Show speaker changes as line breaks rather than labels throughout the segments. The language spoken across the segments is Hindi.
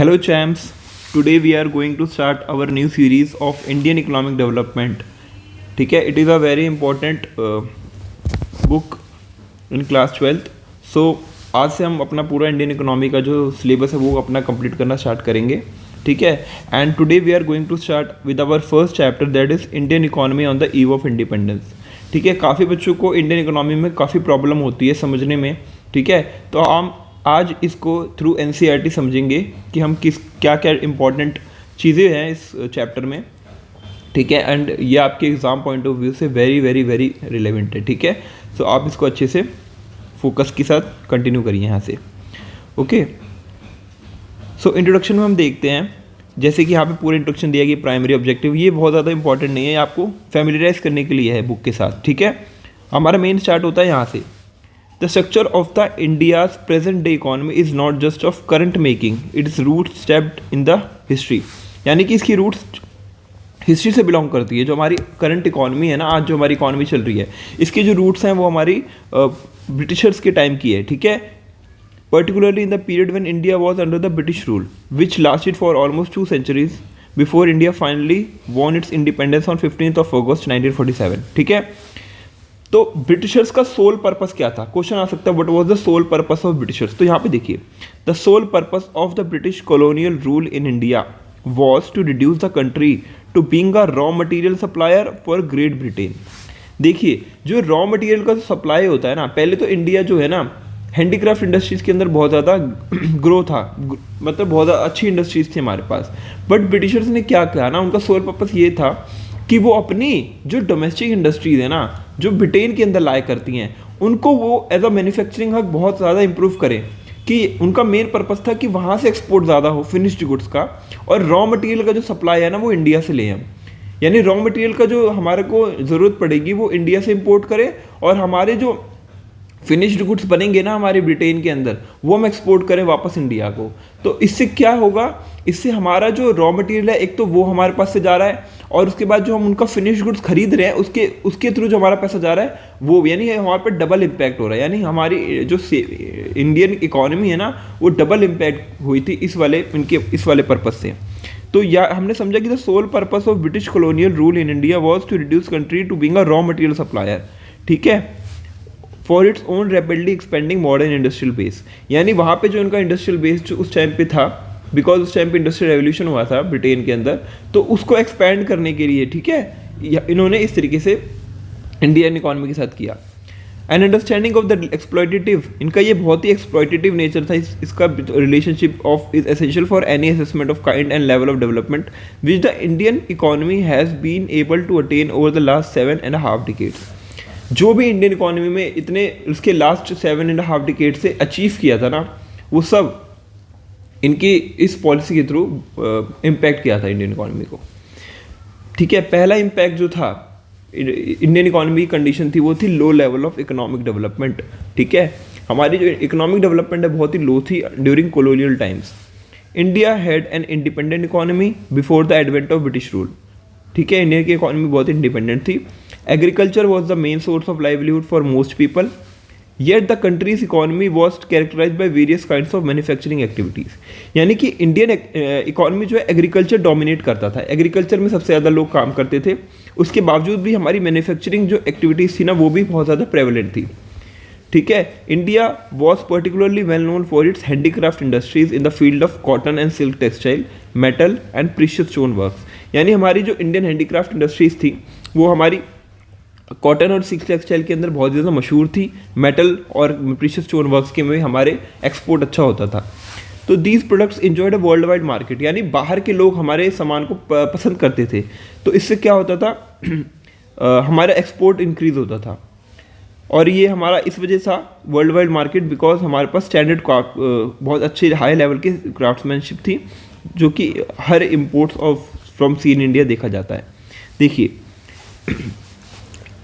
Hello champs, today we are going to start our new series of Indian economic development. ठीक है, it is a very important book in class 12th. So आज से हम अपना पूरा इंडियन इकोनॉमी का जो सिलेबस है वो अपना कंप्लीट करना स्टार्ट करेंगे. ठीक है, and today we are going to start with our first chapter that is Indian economy on the eve of independence. ठीक है, काफ़ी बच्चों को इंडियन इकोनॉमी में काफ़ी प्रॉब्लम होती है समझने में. ठीक है, तो हम आज इसको थ्रू एनसीईआरटी समझेंगे कि हम क्या क्या इंपॉर्टेंट चीज़ें हैं इस चैप्टर में. ठीक है, एंड ये आपके एग्ज़ाम पॉइंट ऑफ व्यू से वेरी वेरी वेरी रिलेवेंट है. ठीक है, सो आप इसको अच्छे से फोकस के साथ कंटिन्यू करिए यहाँ से. ओके, सो इंट्रोडक्शन में हम देखते हैं. जैसे कि यहाँ पे पूरा इंट्रोडक्शन दिया गया प्राइमरी ऑब्जेक्टिव, ये बहुत ज़्यादा इंपॉर्टेंट नहीं है, आपको फैमिलियराइज करने के लिए है बुक के साथ. ठीक है, हमारा मेन स्टार्ट होता है यहाँ से. The structure of the India's present day economy is not just of current making, it is root steeped in the history. यानी कि इसकी रूट्स हिस्ट्री से बिलोंग करती है. जो हमारी करंट इकॉनमी है ना, आज जो हमारी इकॉनमी चल रही है, इसके जो रूट्स हैं वो हमारी ब्रिटिशर्स के टाइम की है. ठीक है, particularly in the period when India was under the British rule, which lasted for almost 2 centuries before India finally won its independence on 15th of August 1947. ठीक है, तो ब्रिटिशर्स का सोल पर्पस क्या था? क्वेश्चन आ सकता है, what was the sole purpose of Britishers? तो यहाँ पे देखिए, the sole purpose of the British colonial rule in India was to reduce the country to being a raw material supplier for Great Britain. देखिए, जो रॉ मटेरियल का सप्लाई होता है ना, पहले तो इंडिया जो है ना हैंडीक्राफ्ट इंडस्ट्रीज़ के अंदर बहुत ज़्यादा ग्रो था, मतलब बहुत ज़्यादा अच्छी इंडस्ट्रीज़ थी हमारे पास. बट ब्रिटिशर्स ने क्या किया ना, उनका सोल पर्पस ये था कि वो अपनी जो डोमेस्टिक इंडस्ट्रीज़ है ना, जो ब्रिटेन के अंदर लाया करती हैं, उनको वो एज अ मैन्युफैक्चरिंग हब बहुत ज़्यादा इंप्रूव करें. कि उनका मेन पर्पस था कि वहाँ से एक्सपोर्ट ज़्यादा हो फिनिश्ड गुड्स का, और रॉ मटेरियल का जो सप्लाई है ना वो इंडिया से ले हम. यानी रॉ मटेरियल का जो हमारे को ज़रूरत पड़ेगी वो इंडिया से इम्पोर्ट करें, और हमारे जो फिनिश्ड गुड्स बनेंगे ना हमारे ब्रिटेन के अंदर, वो हम एक्सपोर्ट करें वापस इंडिया को. तो इससे क्या होगा, इससे हमारा जो रॉ मटेरियल है एक तो वो हमारे पास से जा रहा है, और उसके बाद जो हम उनका फिनिश्ड गुड्स खरीद रहे हैं उसके थ्रू जो हमारा पैसा जा रहा है वो, यानी हमारे पे डबल इम्पैक्ट हो रहा है. यानी हमारी जो इंडियन इकोनॉमी है ना वो डबल इम्पैक्ट हुई थी इस वाले पर्पस से. तो या हमने समझा कि the sole purpose of British colonial rule in India was to reduce country to being a raw material supplier. ठीक है, for its own rapidly expanding modern industrial base. यानी वहाँ पे जो उनका इंडस्ट्रियल बेस जो उस टाइम पे था, बिकॉज उस टाइम पे इंडस्ट्रियल रेवोल्यूशन हुआ था ब्रिटेन के अंदर, तो उसको एक्सपैंड करने के लिए, ठीक है, इन्होंने इस तरीके से इंडियन इकोनॉमी के साथ किया. An understanding of the exploitative, इनका ये बहुत ही एक्सप्लॉयटेटिव नेचर था. इसका relationship of is essential for any assessment of kind and level of development which the Indian economy has been able to attain over the last 7.5 decades. जो भी इंडियन इकोनॉमी में इतने उसके लास्ट 7.5 डिकेड से अचीव किया था ना, वो सब इनकी इस पॉलिसी के थ्रू इम्पैक्ट किया था इंडियन इकोनॉमी को. ठीक है, पहला इम्पैक्ट जो था इंडियन इकोनॉमी की कंडीशन थी वो थी low level of economic development. ठीक है, हमारी जो इकोनॉमिक डेवलपमेंट है बहुत ही लो थी during colonial times. India had an independent economy before the advent of British rule. ठीक है, इंडिया की इकोनॉमी बहुत इंडिपेंडेंट थी. Agriculture was the main source of livelihood for most people, yet the country's economy was characterized by various kinds of manufacturing activities. यानी कि इंडियन इकोनॉमी जो है एग्रीकल्चर डोमिनेट करता था, एग्रीकल्चर में सबसे ज़्यादा लोग काम करते थे. उसके बावजूद भी हमारी मैन्युफैक्चरिंग जो एक्टिविटीज़ थी ना वो भी बहुत ज़्यादा प्रेवलेंट थी. ठीक है, India was particularly well known for its handicraft industries in the field of cotton and silk textile, metal and precious stone works. यानी हमारी जो इंडियन हैंडीक्राफ्ट इंडस्ट्रीज थी वो हमारी कॉटन और सिल्क टेक्सटाइल के अंदर बहुत ज़्यादा मशहूर थी. मेटल और प्रीशियस स्टोन वर्क्स के में हमारे एक्सपोर्ट अच्छा होता था. तो these products enjoyed a world wide market, यानी बाहर के लोग हमारे सामान को पसंद करते थे. तो इससे क्या होता था हमारा एक्सपोर्ट इंक्रीज होता था, और ये हमारा इस वजह से वर्ल्ड वाइड मार्केट बिकॉज हमारे पास स्टैंडर्ड बहुत अच्छे हाई लेवल के क्राफ्ट्समैनशिप थी, जो कि हर imports of from sea in India देखा जाता है. देखिए,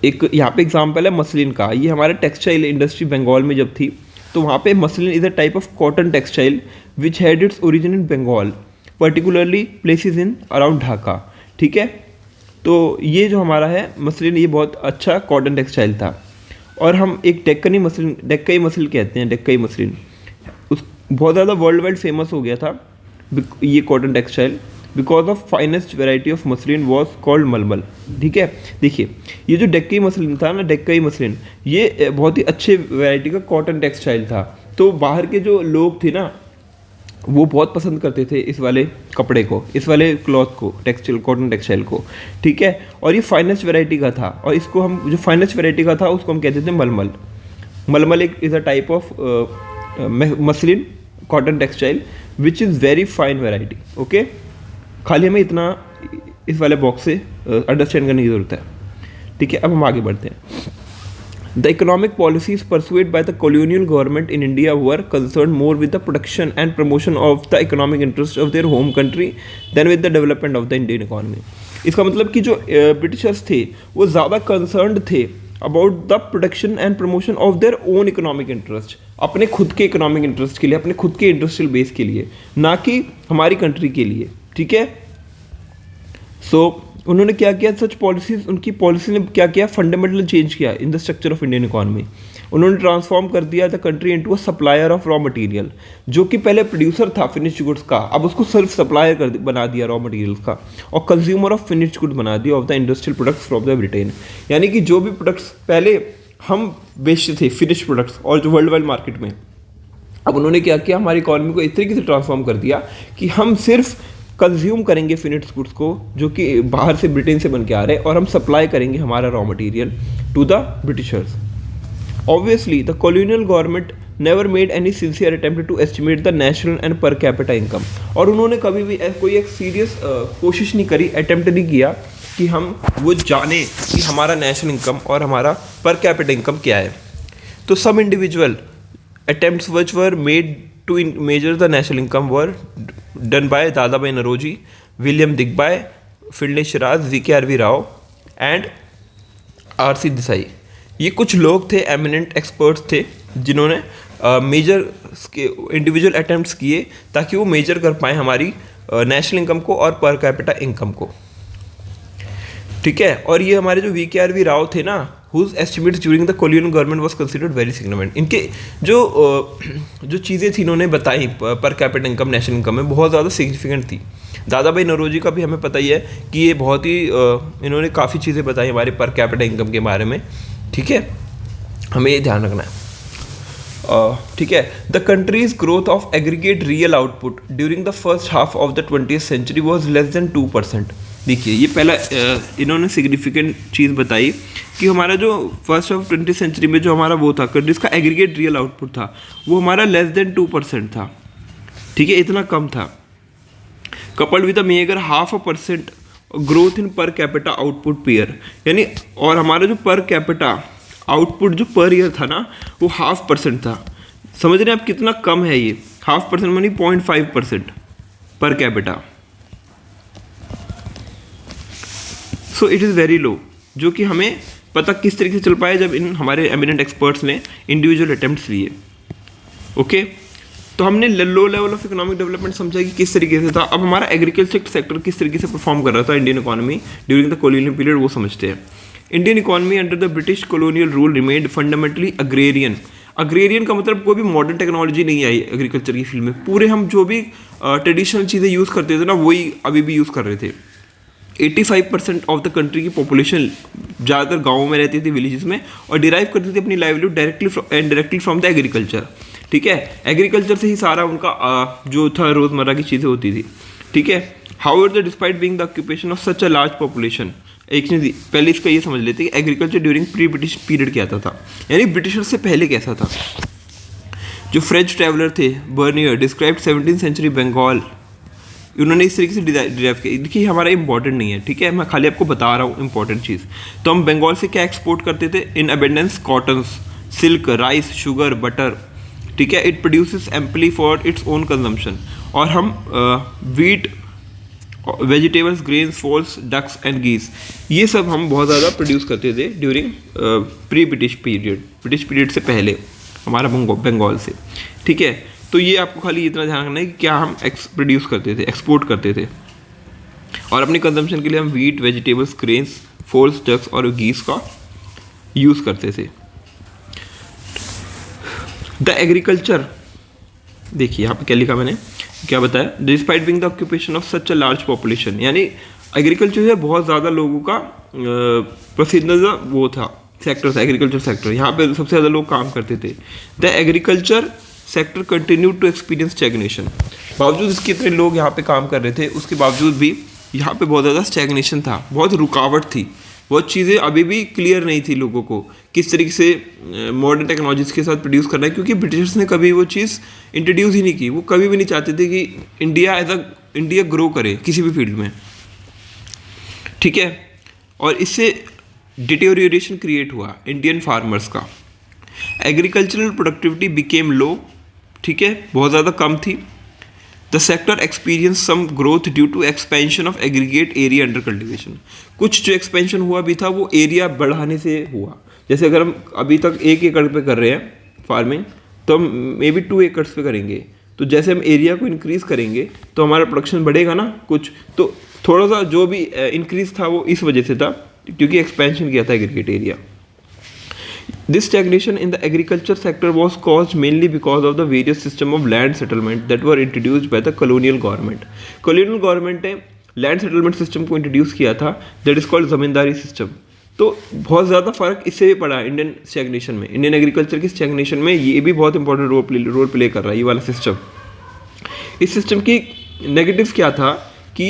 एक यहाँ पे एग्जांपल है मसलिन का. ये हमारे टेक्सटाइल इंडस्ट्री बंगाल में जब थी, तो वहाँ पे muslin is a type of cotton textile which had its origin in Bengal, particularly places in around Dhaka. ठीक है, तो ये जो हमारा है मसलिन, ये बहुत अच्छा कॉटन टेक्सटाइल था. और हम एक डेक्कई मसलिन कहते हैं, डेक्कई मसलिन उस बहुत ज़्यादा वर्ल्ड वाइड फेमस हो गया था. ये cotton textile because of finest variety of muslin was called मलमल। ठीक है, देखिए ये जो डेक्कई मसलिन था ना, डेक्कई मसलिन, ये बहुत ही अच्छे वैरायटी का कॉटन टेक्सटाइल था। तो बाहर के जो लोग थे ना वो बहुत पसंद करते थे इस वाले कपड़े को, इस वाले क्लॉथ को, टेक्सटाइल, कॉटन टेक्सटाइल को। ठीक है, और ये फाइनेस्ट वैरायटी का था, और इसको हम जो फाइनेस्ट वैरायटी का था उसको हम कहते थे मलमल। मलमल एक is a type of muslin cotton textile which is very fine variety. Okay, खाली हमें इतना इस वाले बॉक्स से अंडरस्टैंड करने की ज़रूरत है। ठीक है, अब हम आगे बढ़ते हैं। The economic policies pursued by the colonial government in India were concerned more with the protection and promotion of the economic interests of their home country than with the development of the Indian economy. इसका मतलब कि जो ब्रिटिशर्स थे वो ज़्यादा कंसर्न्ड थे about the protection and promotion of their own economic interest, अपने खुद के इकोनॉमिक इंटरेस्ट के लिए, अपने खुद के इंडस्ट्रियल बेस के लिए, ना कि हमारी कंट्री के लिए। ठीक है, सो उन्होंने क्या किया, सच पॉलिसीज, उनकी पॉलिसी ने क्या किया, फंडामेंटल चेंज किया in the structure of Indian economy. उन्होंने ट्रांसफॉर्म कर दिया the country into a supplier of raw material. जो कि पहले प्रोड्यूसर था फिनिश्ड गुड्स का, अब उसको सिर्फ सप्लायर बना दिया रॉ मटेरियल्स का, और कंज्यूमर ऑफ फिनिश्ड गुड्स बना दिया of the industrial products from the Britain. यानी कि जो भी प्रोडक्ट्स पहले हम बेचते थे फिनिश्ड प्रोडक्ट्स और जो वर्ल्ड वाइड मार्केट में, अब उन्होंने क्या किया, हमारी इकोनॉमी को इस तरीके से ट्रांसफॉर्म कर दिया कि हम सिर्फ कंज्यूम करेंगे फिनिश्ड गुड्स को जो कि बाहर से ब्रिटेन से बन के आ रहे हैं, और हम सप्लाई करेंगे हमारा raw material to the Britishers. Obviously the colonial government never made any sincere attempt to estimate the national and per capita income. और उन्होंने कभी भी कोई एक सीरियस कोशिश नहीं करी, अटेम्प्ट नहीं किया कि हम वो जाने कि हमारा नेशनल इनकम और हमारा पर कैपिटा इनकम क्या है। तो some individual attempts which were made to measure the national income were done by Dadabhai Naroji, William Digby, Finlay Shiraz, V.K.R.V. Rao and R.C. Desai। ये कुछ लोग थे, एमिनेंट एक्सपर्ट्स थे, जिन्होंने मेजर इंडिविजुअल अटेम्प्ट्स किए ताकि वो मेजर कर पाएँ हमारी नेशनल इनकम को और पर कैपिटा इनकम को। ठीक है, और ये हमारे जो V.K.R.V. राव थे ना, whose estimates during the colonial government was considered very significant। इनके जो चीज़ें थी इन्होंने बताई पर कैपिटा इनकम, नेशनल इनकम में बहुत ज़्यादा सिग्निफिकेंट थी। दादाभाई नौरोजी का भी हमें पता ही है कि ये बहुत ही इन्होंने काफ़ी चीज़ें बताई हमारे पर कैपिटा इनकम के बारे में। ठीक है, हमें ये ध्यान रखना है। ठीक है, the country's growth of aggregate real output during the first half of the 20th century was less than 2%। देखिए ये पहला इन्होंने सिग्निफिकेंट चीज़ बताई कि हमारा जो फर्स्ट ऑफ 20th सेंचुरी में जो हमारा वो था कंट्रीज का एग्रीगेट रियल आउटपुट था वो हमारा लेस देन 2% था। ठीक है, इतना कम था। Coupled with a megger 0.5% growth in per capita output per year, यानी और हमारा जो पर कैपिटा आउटपुट जो पर ईयर था ना वो 0.5% था। समझ रहे हैं आप कितना कम है ये? 0.5% मानी 0.5% per capita. So it is very low, जो कि हमें पता किस तरीके से चल पाया जब इन हमारे एमिनेंट एक्सपर्ट्स ने इंडिविजुअल अटेम्प्ट्स लिए। ओके, तो हमने low level of economic development समझा कि किस तरीके से था। अब हमारा एग्रीकल्चर सेक्टर किस तरीके से परफॉर्म कर रहा था Indian economy during the colonial period, वो समझते हैं। Indian economy under the British colonial rule remained fundamentally agrarian. Agrarian का मतलब कोई भी मॉडर्न टेक्नोलॉजी नहीं आई एग्रीकल्चर की फील्ड में। पूरे हम जो भी ट्रेडिशनल चीज़ें यूज़ करते थे ना वही अभी भी यूज़ कर रहे थे। 85% ऑफ द कंट्री की पॉपुलेशन ज़्यादातर गाँवों में रहती थी, विलेजेस में, और डिराइव करती थी अपनी livelihood directly and directly from the agriculture. ठीक है, एग्रीकल्चर से ही सारा उनका जो था रोज़मर्रा की चीज़ें होती थी। ठीक है, however despite being the occupation of such a large population, एक चीज़ पहले इसका ये समझ लेते कि agriculture during pre British period क्या था, यानी ब्रिटिशर से पहले कैसा था। जो फ्रेंच ट्रैवलर थे Bernier describe 17th century Bengal, उन्होंने इस तरीके से डिराइव किया। देखिए हमारा इंपॉर्टेंट नहीं है, ठीक है, मैं खाली आपको बता रहा हूँ इंपॉर्टेंट चीज़। तो हम बंगाल से क्या एक्सपोर्ट करते थे? In abundance cottons, silk, rice, sugar, butter. ठीक है, it produces amply for its own consumption. और हम wheat, vegetables, grains, fowls, ducks and geese, ये सब हम बहुत ज़्यादा प्रोड्यूस करते थे during pre British period, British period से पहले हमारा बंगाल से। ठीक है, तो ये आपको खाली इतना ध्यान रखना है कि क्या हम प्रोड्यूस करते थे, एक्सपोर्ट करते थे, और अपनी कंजम्पशन के लिए हम wheat, vegetables, grains, fowls, ducks और गीस का यूज़ करते थे। द एग्रीकल्चर, देखिए यहाँ पे क्या लिखा मैंने, क्या बताया, despite being the occupation of such a large population, यानी एग्रीकल्चर जो है बहुत ज़्यादा लोगों का पसंदीदा वो था, सेक्टर था एग्रीकल्चर सेक्टर, यहाँ पे सबसे ज़्यादा लोग काम करते थे। The agriculture sector continue to experience stagnation, बावजूद इसके इतने लोग यहाँ पे काम कर रहे थे उसके बावजूद भी यहाँ पे बहुत ज़्यादा स्टैग्नेशन था, बहुत रुकावट थी, बहुत चीज़ें अभी भी क्लियर नहीं थी लोगों को किस तरीके से मॉडर्न टेक्नोलॉजीज़ के साथ प्रोड्यूस करना है, क्योंकि ब्रिटिशर्स ने कभी वो चीज़ इंट्रोड्यूस ही नहीं की, वो कभी भी नहीं चाहते थे कि इंडिया ग्रो करे किसी भी फील्ड में, ठीक है। और इससे डिटेरियोरेशन क्रिएट हुआ इंडियन फार्मर्स का, एग्रीकल्चरल प्रोडक्टिविटी बिकेम लो, ठीक है, बहुत ज़्यादा कम थी। The sector experience some growth due to expansion of aggregate area under cultivation, कुछ जो एक्सपेंशन हुआ भी था वो एरिया बढ़ाने से हुआ। जैसे अगर हम अभी तक 1 एकड़ पे कर रहे हैं फार्मिंग, तो हम मे बी 2 एकड़ पे करेंगे, तो जैसे हम एरिया को इंक्रीज़ करेंगे तो हमारा प्रोडक्शन बढ़ेगा ना कुछ, तो थोड़ा सा जो भी इंक्रीज़ था वो इस वजह से था क्योंकि एक्सपेंशन किया था aggregate area. This stagnation in the agriculture sector was caused mainly because of the various system of land settlement that were introduced by the colonial government. Colonial government ने land settlement system को introduce किया था, that is called zamindari system. तो बहुत ज़्यादा फ़र्क इससे भी पड़ा इंडियन स्टैग्नेशन में, इंडियन एग्रीकल्चर की स्टैग्नेशन में ये भी बहुत इंपॉर्टेंट रोल प्ले कर रहा है ये वाला सिस्टम। इस सिस्टम की नेगेटिव क्या था कि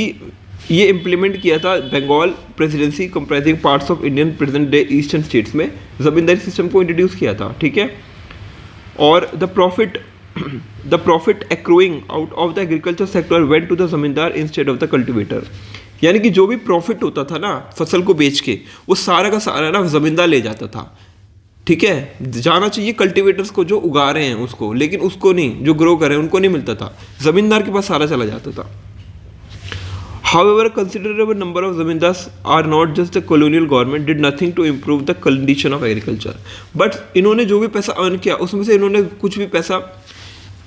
ये इम्प्लीमेंट किया था Bengal presidency comprising parts of Indian present day eastern states में, जमींदारी सिस्टम को इंट्रोड्यूस किया था, ठीक है। और the profit accruing out of the agriculture sector went to the zamindar instead of the cultivator, यानी कि जो भी प्रॉफिट होता था ना फसल को बेच के वो सारा का सारा ना जमींदार ले जाता था, ठीक है। जाना चाहिए कल्टिवेटर्स को जो उगा रहे हैं उसको, लेकिन उसको नहीं, जो ग्रो कर रहे हैं उनको नहीं मिलता था, जमींदार के पास सारा चला जाता था। However, a considerable number of zamindars are not just the colonial government did nothing to improve the condition of agriculture. But इन्होंने जो भी पैसा अर्न किया उसमें से इन्होंने कुछ भी पैसा,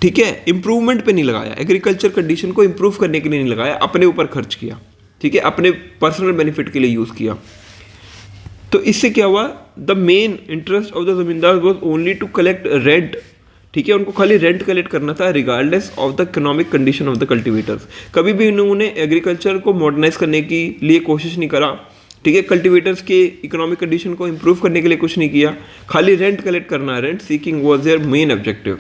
ठीक है, इम्प्रूवमेंट पे नहीं लगाया, एग्रीकल्चर कंडीशन को इम्प्रूव करने के लिए नहीं लगाया, अपने ऊपर खर्च किया, ठीक है, अपने पर्सनल बेनिफिट के लिए यूज़ किया। तो इससे क्या हुआ, the main interest of the zamindar was only to collect rent, ठीक है, उनको खाली रेंट कलेक्ट करना था regardless of the economic condition of the cultivators. कभी भी इन्होंने एग्रीकल्चर को मॉडर्नाइज करने के लिए कोशिश नहीं करा, ठीक है, कल्टिवेटर्स के इकोनॉमिक कंडीशन को इम्प्रूव करने के लिए कुछ नहीं किया, खाली रेंट कलेक्ट करना, rent seeking was their main objective.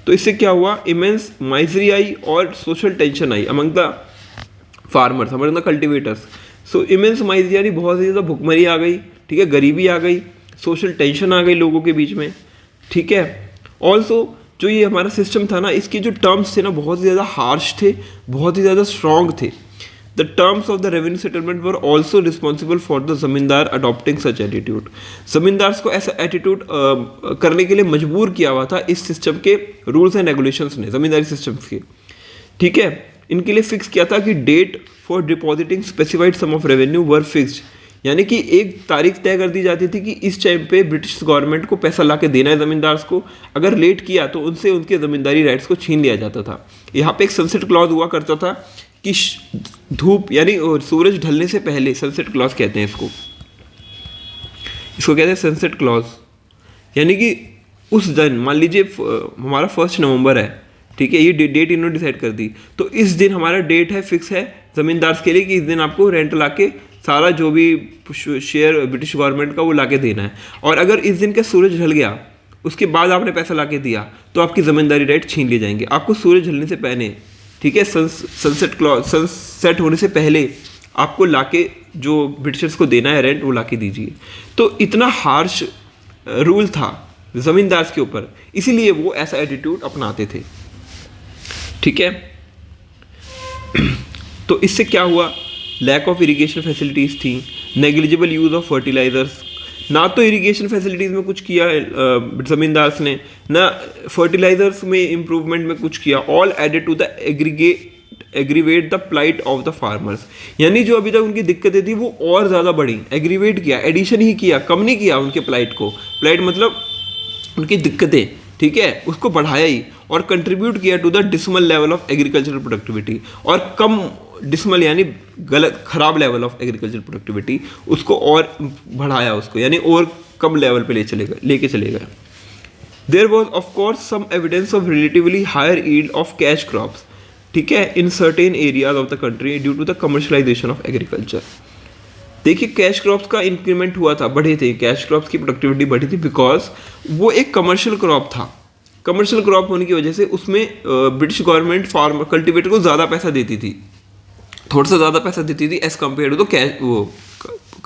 तो इससे क्या हुआ, इमेंस माइजरी आई और सोशल टेंशन आई among the farmers, among the cultivators. So immense misery यानी बहुत ज़्यादा भुखमरी आ गई, ठीक है, गरीबी आ गई, सोशल टेंशन आ गई लोगों के बीच में, ठीक है। ऑल्सो जो ये हमारा सिस्टम था ना, इसके जो टर्म्स थे ना बहुत ही ज़्यादा हार्श थे, बहुत ही ज़्यादा स्ट्रॉन्ग थे। The terms of the revenue settlement were also responsible for the जमींदार अडॉप्टिंग सच एटीट्यूड, जमींदार्स को ऐसा एटीट्यूड करने के लिए मजबूर किया हुआ था इस सिस्टम के रूल्स एंड रेगुलेशंस ने, जमींदारी सिस्टम्स के, ठीक है। इनके लिए फिक्स किया था कि date for depositing specified sum of revenue were fixed, यानी कि एक तारीख तय कर दी जाती थी कि इस टाइम पे ब्रिटिश गवर्नमेंट को पैसा ला के देना है ज़मींदार्स को, अगर लेट किया तो उनसे उनके ज़मींदारी राइट्स को छीन लिया जाता था। यहाँ पे एक सनसेट क्लॉज हुआ करता था कि धूप यानी सूरज ढलने से पहले, सनसेट क्लॉज कहते हैं इसको कहते हैं सनसेट क्लॉज, यानी कि उस दिन मान लीजिए हमारा 1 नवंबर है, ठीक है, ये डेट इन्होंने डिसाइड कर दी, तो इस दिन हमारा डेट है फिक्स है ज़मींदार्स के लिए कि इस दिन आपको रेंट ला के सारा जो भी शेयर ब्रिटिश गवर्नमेंट का वो लाके देना है। और अगर इस दिन का सूरज ढल गया उसके बाद आपने पैसा लाके दिया तो आपकी ज़मींदारी राइट छीन लिए जाएंगे। आपको सूरज ढलने से पहले, ठीक है, सनसेट होने से पहले आपको लाके जो ब्रिटिशर्स को देना है रेंट वो लाके दीजिए। तो इतना हार्श रूल था ज़मींदार्स के ऊपर, इसीलिए वो ऐसा एटीट्यूड अपनाते थे, ठीक है। तो इससे क्या हुआ, लैक ऑफ इरिगेशन फैसिलिटीज़ थी, नेग्लिजिबल यूज़ ऑफ फर्टिलाइजर्स, ना तो इरिगेशन फैसिलिटीज़ में कुछ किया ज़मींदार्स ने, ना फर्टिलाइजर्स में इम्प्रूवमेंट में कुछ किया। All added to the aggravate the plight of the farmers, यानी जो अभी तक उनकी दिक्कतें थी वो और ज़्यादा बढ़ी, एग्रीवेट किया, एडिशन ही किया, कम नहीं किया उनके प्लाइट को। प्लाइट मतलब उनकी दिक्कतें, ठीक है, उसको बढ़ाया ही और कंट्रीब्यूट किया to the dismal level of agricultural productivity, और कम डिसमल यानी गलत खराब लेवल ऑफ एग्रीकल्चर प्रोडक्टिविटी उसको और बढ़ाया उसको, यानी और कम लेवल पे लेके चले गए। There was of course some evidence of relatively higher yield of cash crops, ठीक है, in certain areas of the country due to the commercialisation of agriculture. देखिए कैश क्रॉप्स का इंक्रीमेंट हुआ था, बढ़े थे, कैश क्रॉप्स की प्रोडक्टिविटी बढ़ी थी बिकॉज वो एक कमर्शियल क्रॉप था। कमर्शियल क्रॉप होने की वजह से उसमें ब्रिटिश गवर्नमेंट फार्मर कल्टिवेटर को ज़्यादा पैसा देती थी, थोड़ा सा ज़्यादा पैसा देती थी एज कम्पेयर टू कैश वो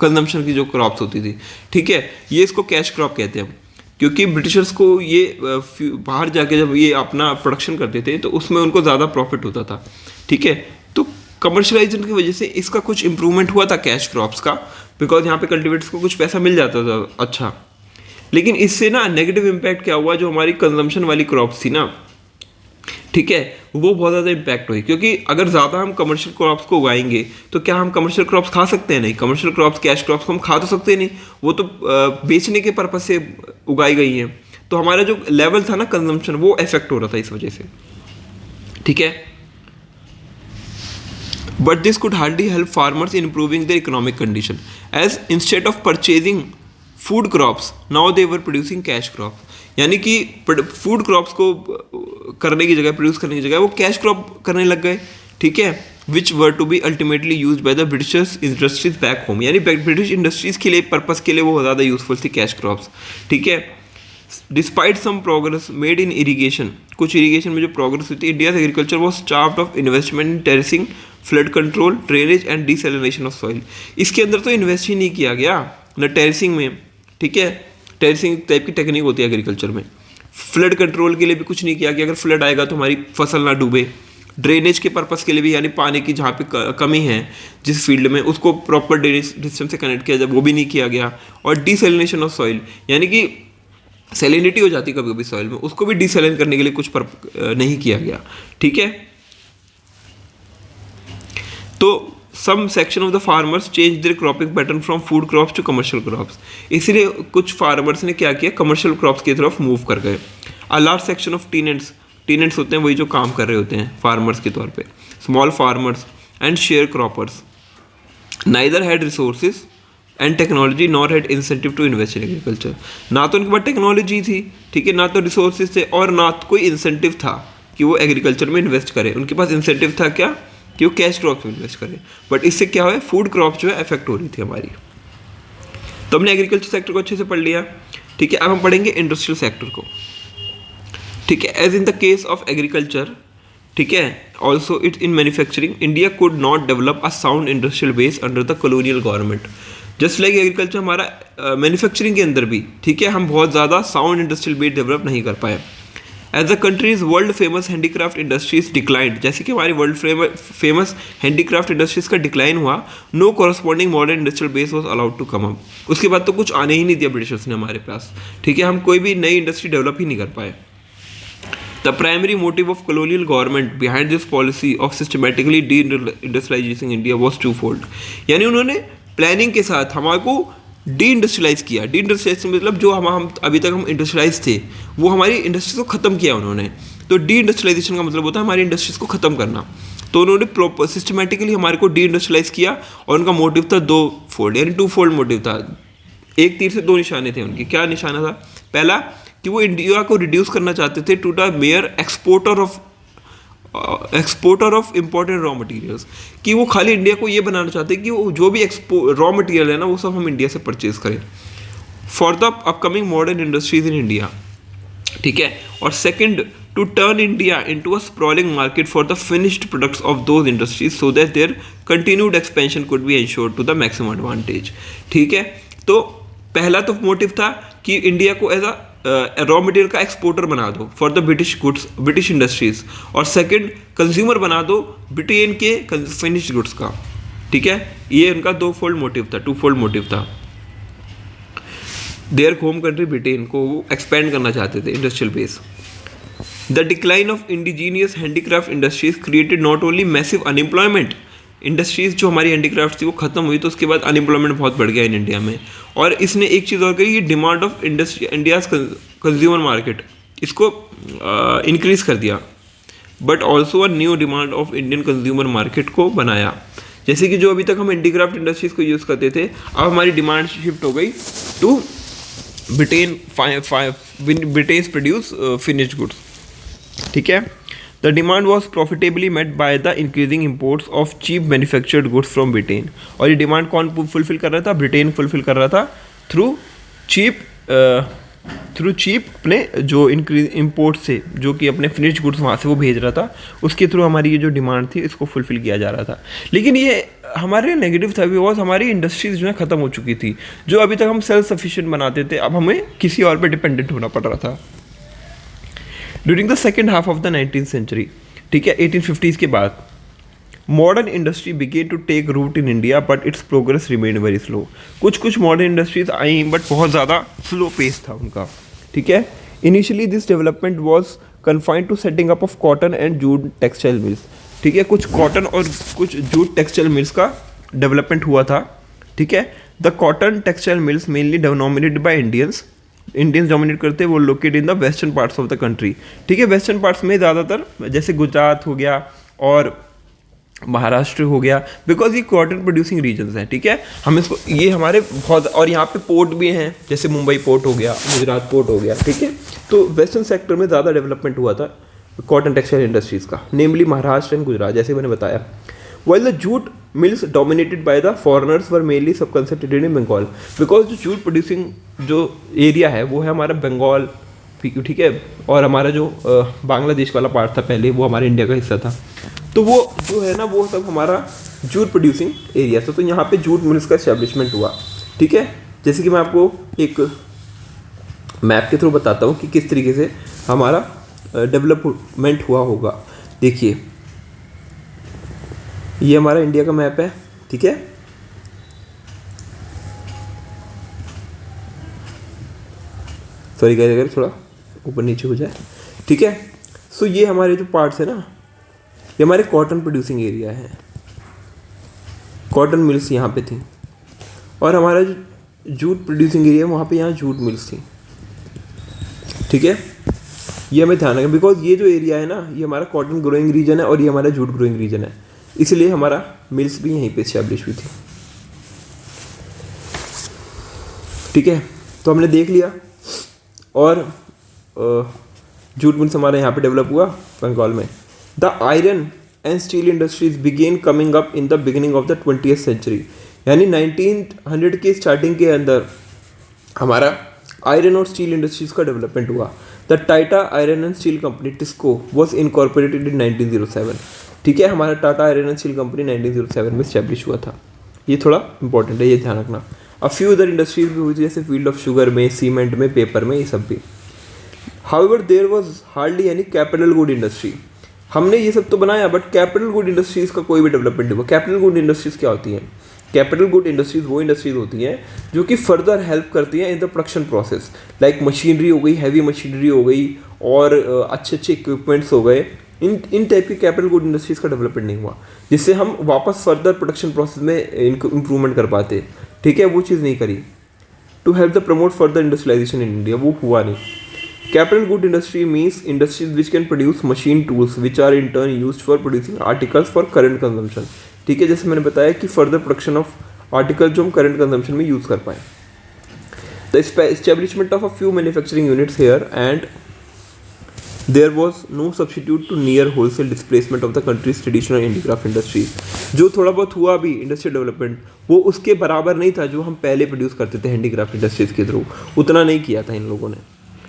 कंजम्पशन की जो क्रॉप्स होती थी। ठीक है, ये इसको कैश क्रॉप कहते हैं क्योंकि ब्रिटिशर्स को ये बाहर जाके जब ये अपना प्रोडक्शन करते थे तो उसमें उनको ज़्यादा प्रॉफिट होता था। ठीक है, तो कमर्शलाइजेशन की वजह से इसका कुछ इंप्रूवमेंट हुआ था कैश क्रॉप्स का, बिकॉज यहाँ पे कल्टिवेटर्स को कुछ पैसा मिल जाता था अच्छा। लेकिन इससे ना नेगेटिव इम्पैक्ट क्या हुआ, जो हमारी कंजम्पशन वाली क्रॉप्स थी ना, ठीक है, वो बहुत ज़्यादा इम्पैक्ट हुई क्योंकि अगर ज़्यादा हम कमर्शियल क्रॉप्स को उगाएंगे तो क्या हम कमर्शियल क्रॉप्स खा सकते हैं? नहीं, कमर्शियल क्रॉप्स कैश क्रॉप्स को हम खा तो सकते नहीं, वो तो बेचने के पर्पज से उगाई गई हैं। तो हमारा जो लेवल था ना कंजम्पशन, वो इफेक्ट हो रहा था इस वजह से। ठीक है, but this could hardly help farmers in improving their economic condition as instead of purchasing food crops now they were producing cash crops. यानी कि फूड क्रॉप्स को करने की जगह, प्रोड्यूस करने की जगह वो कैश क्रॉप करने लग गए। ठीक है, which were to be ultimately use by the Britishers industries back home. यानी ब्रिटिश इंडस्ट्रीज के लिए पर्पस के लिए वो ज़्यादा यूजफुल थी कैश क्रॉप्स। ठीक है, despite some progress made in irrigation, कुछ इरीगेशन में जो प्रोग्रेस हुई थी, India's agriculture was starved of investment in terracing, flood control, drainage and desalinisation of soil. इसके अंदर तो इन्वेस्ट ही नहीं किया गया न टेरेसिंग में। ठीक है, टेरेसिंग टाइप की टेक्निक होती है एग्रीकल्चर में। फ्लड कंट्रोल के लिए भी कुछ नहीं किया कि अगर फ्लड आएगा तो हमारी फसल ना डूबे। ड्रेनेज के पर्पस के लिए भी, यानी पानी की जहाँ पे कमी है जिस फील्ड में, उसको प्रॉपर ड्रेनेज सिस्टम से कनेक्ट किया जाए, वो भी नहीं किया गया। और डिसैलिनेशन ऑफ सॉइल, यानी कि सैलिनिटी हो जाती है कभी कभी सॉइल में, उसको भी डिसैलिन करने के लिए कुछ नहीं किया गया। ठीक है, तो some section of the farmers change their cropping pattern from food crops to commercial crops. इसलिए कुछ फार्मर्स ने क्या किया, कमर्शियल क्रॉप्स की तरफ मूव कर गए। A large section of tenants, tenants होते हैं वही जो काम कर रहे होते हैं फार्मर्स के तौर पे, small farmers and sharecroppers neither had resources and technology nor had incentive to invest in agriculture. ना तो उनके पास टेक्नोलॉजी थी, ठीक है, ना तो रिसोर्सेज थे, और ना तो कोई इंसेंटिव था कि वो एग्रीकल्चर में इन्वेस्ट करें। उनके पास इंसेंटिव था क्या, कि वो कैश क्रॉप्स में इन्वेस्ट करें। बट इससे क्या हुआ, फूड क्रॉप जो है अफेक्ट हो रही थी हमारी। तो हमने एग्रीकल्चर सेक्टर को अच्छे से पढ़ लिया। ठीक है, अब हम पढ़ेंगे इंडस्ट्रियल सेक्टर को। ठीक है, as in the case of agriculture, ठीक है, also it in manufacturing India could not develop a sound industrial base under the colonial government. Just like agriculture, हमारा मैन्युफैक्चरिंग के अंदर भी, ठीक है, हम बहुत ज़्यादा साउंड इंडस्ट्रियल बेस डेवलप नहीं कर पाए। As the country's world famous handicraft industries declined, जैसे कि हमारी वर्ल्ड फेमस हैंडीक्राफ्ट इंडस्ट्रीज का डिक्लाइन हुआ, no corresponding modern industrial base was allowed to come up. उसके बाद तो कुछ आने ही नहीं दिया ब्रिटिशर्स ने हमारे पास। ठीक है, हम कोई भी नई इंडस्ट्री डेवलप ही नहीं कर पाए। The primary motive of colonial government behind this policy of systematically deindustrializing India was twofold. यानी उन्होंने प्लानिंग के साथ हमारे को डी इंडस्ट्रियलाइज किया। डी इंडस्ट्रियलाइज मतलब जो हम अभी तक हम इंडस्ट्रियलाइज थे, वो हमारी इंडस्ट्रीज को ख़त्म किया उन्होंने। तो डी इंडस्ट्रियलाइजेशन का मतलब होता है हमारी इंडस्ट्रीज को ख़त्म करना। तो उन्होंने प्रॉपर सिस्टमेटिकली हमारे को डी इंडस्ट्रियलाइज किया, और उनका मोटिव था दो फोल्ड, यानी टू फोल्ड मोटिव था। एक तीर से दो निशाने थे उनके। क्या निशाना था? पहला कि वो इंडिया को रिड्यूस करना चाहते थे to the mere exporter of important raw materials, कि वो खाली इंडिया को ये बनाना चाहते हैं कि वो जो भी रॉ मटेरियल है ना, वो सब हम इंडिया से परचेज करें for the upcoming modern industries in India. ठीक है, और second, to turn India into a sprawling market for the finished products of those industries so that their continued expansion could be ensured to the maximum advantage. ठीक है, तो पहला तो मोटिव था कि इंडिया को एज अ रॉ मटेरियल का एक्सपोर्टर बना दो for the British goods, British industries, और सेकंड कंज्यूमर बना दो ब्रिटेन के फिनिश्ड गुड्स का। ठीक है, ये उनका दो फोल्ड मोटिव था, टू फोल्ड मोटिव था। देयर होम कंट्री ब्रिटेन को वो एक्सपेंड करना चाहते थे industrial base. The decline of indigenous handicraft industries created not only massive unemployment, industries जो हमारी हैंडीक्राफ्ट थी वो खत्म हुई, तो उसके बाद अनएम्प्लॉयमेंट बहुत बढ़ गया इन इंडिया में। और इसने एक चीज़ और करी, ये demand of India's consumer market, इसको इंक्रीज कर दिया, but also a new demand of Indian consumer market को बनाया। जैसे कि जो अभी तक हम हैंडीक्राफ्ट इंडस्ट्रीज को यूज़ करते थे, अब हमारी डिमांड शिफ्ट हो गई to Britain produce finished goods. ठीक है, the demand was profitably met by the increasing imports of cheap manufactured goods from Britain. और ये डिमांड कौन फुलफिल कर रहा था? ब्रिटेन फुलफिल कर रहा था थ्रू चीप अपने जो इंक्रीज इम्पोर्ट से, जो कि अपने फिनिश्ड गुड्स वहाँ से वो भेज रहा था, उसके थ्रू हमारी ये जो डिमांड थी इसको फुलफिल किया जा रहा था। लेकिन ये हमारे नेगेटिव था, बिकॉज हमारी इंडस्ट्रीज जो है ख़त्म हो चुकी थी। जो अभी तक हम सेल्फ सफिशिएंट बनाते थे, अब हमें किसी और पे डिपेंडेंट होना पड़ रहा था। During the second half of the 19th century, ठीक है, 1850s के बाद modern industry began to take root in India, but its progress remain very slow. कुछ मॉडर्न इंडस्ट्रीज आई, बट बहुत ज़्यादा स्लो पेस था उनका, ठीक है। Initially this development was confined to setting up of cotton and jute textile mills, ठीक है। कुछ कॉटन और कुछ जूट टेक्सटाइल मिल्स का डेवलपमेंट हुआ था, ठीक है। The cotton textile mills mainly dominated by Indians dominate करते, वो located in the western parts of the country, ठीक है। वेस्टर्न पार्ट्स में ज़्यादातर, जैसे गुजरात हो गया और महाराष्ट्र हो गया, बिकॉज ये कॉटन प्रोड्यूसिंग रीजन्स हैं, ठीक है। हम इसको, ये हमारे बहुत, और यहाँ पे पोर्ट भी हैं, जैसे मुंबई पोर्ट हो गया, गुजरात पोर्ट हो गया, ठीक है। तो वेस्टर्न सेक्टर में ज़्यादा डेवलपमेंट हुआ था कॉटन टेक्सटाइल इंडस्ट्रीज़ का, नेमली महाराष्ट्र एंड गुजरात, जैसे मैंने बताया। While the jute mills dominated by the foreigners were mainly subconcentrated in Bengal, because जो jute producing जो एरिया है वो है हमारा बंगाल, ठीक है, और हमारा जो बांग्लादेश वाला पार्ट था पहले, वो हमारे इंडिया का हिस्सा था। तो वो जो है ना, वो सब हमारा जूट प्रोड्यूसिंग एरिया था। तो यहाँ पे जूट मिल्स का एस्टेब्लिशमेंट हुआ, ठीक है। जैसे कि मैं आपको एक मैप के थ्रू बताता हूँ कि किस तरीके से हमारा डेवलपमेंट हुआ होगा। देखिए, ये हमारा इंडिया का मैप है, ठीक है। सॉरी गाइस, अगर थोड़ा ऊपर नीचे हो जाए, ठीक है। सो ये हमारे जो पार्ट्स है ना, ये हमारे कॉटन प्रोड्यूसिंग एरिया है, कॉटन मिल्स यहाँ पे थी, और हमारा जो जूट प्रोड्यूसिंग एरिया वहाँ पे यहाँ जूट मिल्स थी, ठीक है। ये हमें ध्यान रखना, बिकॉज ये जो एरिया है ना, ये हमारा कॉटन ग्रोइंग रीजन है और ये हमारा जूट ग्रोइंग रीजन है, इसलिए हमारा मिल्स भी यहीं पे इस्टेब्लिश हुई थी, ठीक है। तो हमने देख लिया, और जूट मिल्स हमारा यहाँ पे डेवलप हुआ बंगाल में। The iron and steel industries began coming up in the beginning of the 20th century, यानी 1900 के स्टार्टिंग के अंदर हमारा आयरन और स्टील इंडस्ट्रीज का डेवलपमेंट हुआ। The Tata iron and steel company TISCO was incorporated in 1907, ठीक है। हमारा Tata iron and steel company 1907 में स्टैब्लिश हुआ था। ये थोड़ा इंपॉर्टेंट है, ये ध्यान रखना। अब फ्यू अदर इंडस्ट्रीज भी हुई थी, जैसे फील्ड ऑफ शुगर में, सीमेंट में, पेपर में, ये सब भी। However there was hardly any capital good industry. हमने ये सब तो बनाया, बट कैपिटल गुड इंडस्ट्रीज़ का कोई भी डेवलपमेंट नहीं हुआ। कैपिटल गुड इंडस्ट्रीज़ क्या होती हैं? कैपिटल गुड इंडस्ट्रीज़ वो इंडस्ट्रीज़ होती हैं जो कि फर्दर हेल्प करती हैं in the production process, like machinery हो गई, हैवी मशीनरी हो गई, और अच्छे अच्छे इक्विपमेंट्स हो गए। इन टाइप की कैपिटल गुड इंडस्ट्रीज़ का डेवलपमेंट नहीं हुआ, जिससे हम वापस फर्दर प्रोडक्शन प्रोसेस में इनको इम्प्रूवमेंट कर पाते, ठीक है। वो चीज़ नहीं करी। To help the promote further industrialisation in India, वो हुआ नहीं। Capital good industry means industries which can produce machine tools which are in turn used for producing articles for current consumption, ठीक है। जैसे मैंने बताया कि फर्दर प्रोडक्शन ऑफ आर्टिकल जो हम करंट कंजम्पशन में यूज़ कर पाएँ। The establishment of a few manufacturing units here and there was no substitute to near wholesale displacement of the country's traditional handicraft industries. जो थोड़ा बहुत हुआ भी इंडस्ट्रियल डेवलपमेंट, वो उसके बराबर नहीं था जो हम पहले प्रोड्यूस करते थे हैंडीक्राफ्ट इंडस्ट्रीज के थ्रू, उतना नहीं किया था इन लोगों ने।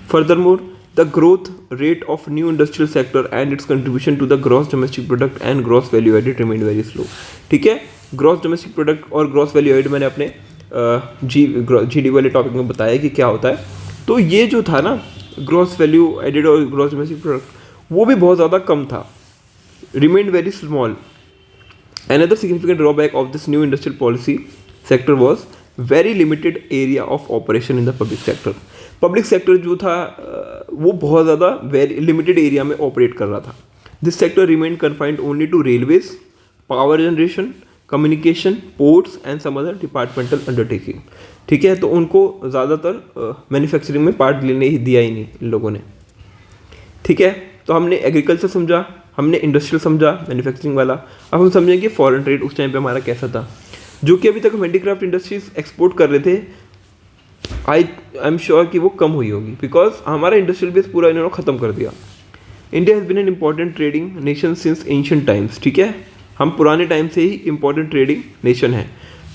Furthermore the growth rate of new industrial sector and its contribution to the gross domestic product and gross value added remain very slow, ठीक है। ग्रॉस डोमेस्टिक प्रोडक्ट और ग्रॉस वैल्यू एडेड मैंने अपने GDP वाले टॉपिक में बताया कि क्या होता है। तो ये जो था ना, ग्रॉस वैल्यू एडेड और ग्रॉस डोमेस्टिक प्रोडक्ट, वो भी बहुत ज़्यादा कम था, remained very small. Another significant drawback of this new industrial policy sector was very limited area of operation in the public sector. Public sector जो था वो बहुत ज़्यादा very limited area में operate कर रहा था। This sector remained confined only to railways, power generation, communication, ports and some other departmental undertaking. ठीक है, तो उनको ज़्यादातर मैन्युफैक्चरिंग में पार्ट लेने ही दिया ही नहीं इन लोगों ने, ठीक है। तो हमने एग्रीकल्चर समझा, हमने इंडस्ट्रियल समझा, मैन्युफैक्चरिंग वाला। अब हम समझेंगे फॉरेन ट्रेड उस टाइम पे हमारा कैसा था, जो कि अभी तक हम हैंडीक्राफ्ट इंडस्ट्रीज एक्सपोर्ट कर रहे थे। आई एम श्योर कि वो कम हुई होगी, बिकॉज हमारा इंडस्ट्रियल बेस पूरा इन्होंने ख़त्म कर दिया। India has been an important trading nation since ancient times, ठीक है, हम पुराने टाइम से ही इम्पॉर्टेंट ट्रेडिंग नेशन है.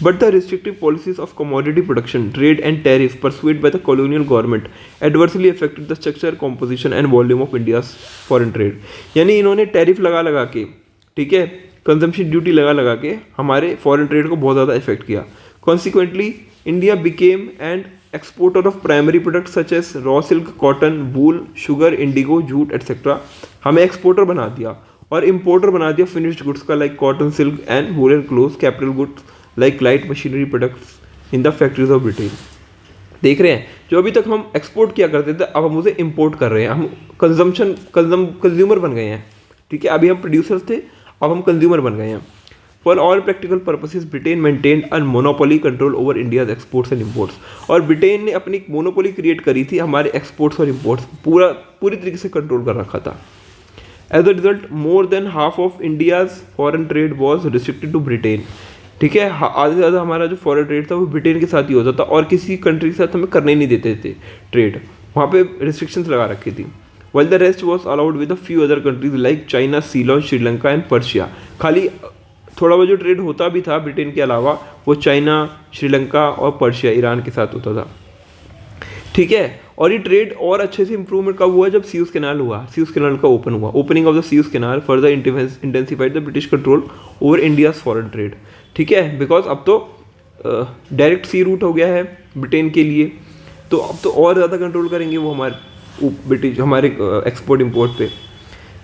But the restrictive policies of commodity production, trade and tariff pursued by the colonial government adversely affected the structure, composition and volume of India's foreign trade. यानी इन्होंने टैरिफ लगा के, ठीक है, कंजम्पशन ड्यूटी लगा के हमारे फॉरेन ट्रेड को बहुत ज़्यादा इफेक्ट किया. Consequently India became and exporter of primary products such as raw silk, cotton, wool, sugar, indigo, jute etcetera. हमें एक्सपोर्टर बना दिया और इम्पोर्टर बना दिया फिनिश्ड गुड्स का, like cotton, silk and woollen clothes, capital goods like light machinery products in the factories of Britain. देख रहे हैं, जो अभी तक हम एक्सपोर्ट किया करते थे अब हम उसे इम्पोर्ट कर रहे हैं. हम कंज्यूमर बन गए हैं, ठीक है. अभी हम प्रोड्यूसर्स थे, अब हम कंज्यूमर बन गए हैं. For all practical purposes Britain maintained a monopoly control over India's exports and imports. और ब्रिटेन ने अपनी मोनोपोली क्रिएट करी थी, हमारे एक्सपोर्ट्स और इम्पोर्ट्स पूरी तरीके से कंट्रोल कर रखा था. As a result more than half of India's foreign trade was restricted to Britain, ठीक है. आधे से ज़्यादा हमारा जो फॉरेन ट्रेड था वो ब्रिटेन के साथ ही होता था और किसी कंट्री के साथ हमें करने ही नहीं देते थे ट्रेड, वहाँ पे रिस्ट्रिक्शंस लगा रखी थी. while the rest was allowed with a few other countries like China, Ceylon, Sri Lanka and Persia. खाली थोड़ा बहुत जो ट्रेड होता भी था ब्रिटेन के अलावा वो चाइना, श्रीलंका और पर्शिया, ईरान के साथ होता था, ठीक है. और ये ट्रेड और अच्छे से इंप्रूवमेंट कब हुआ, जब सीयूज कैनाल हुआ, सीयूज कैनाल का opening of the Zeus canal further intensified the British control over India's foreign trade, ठीक है. बिकॉज अब तो डायरेक्ट सी रूट हो गया है ब्रिटेन के लिए, तो अब तो और ज़्यादा कंट्रोल करेंगे वो हमारे एक्सपोर्ट इम्पोर्ट पे,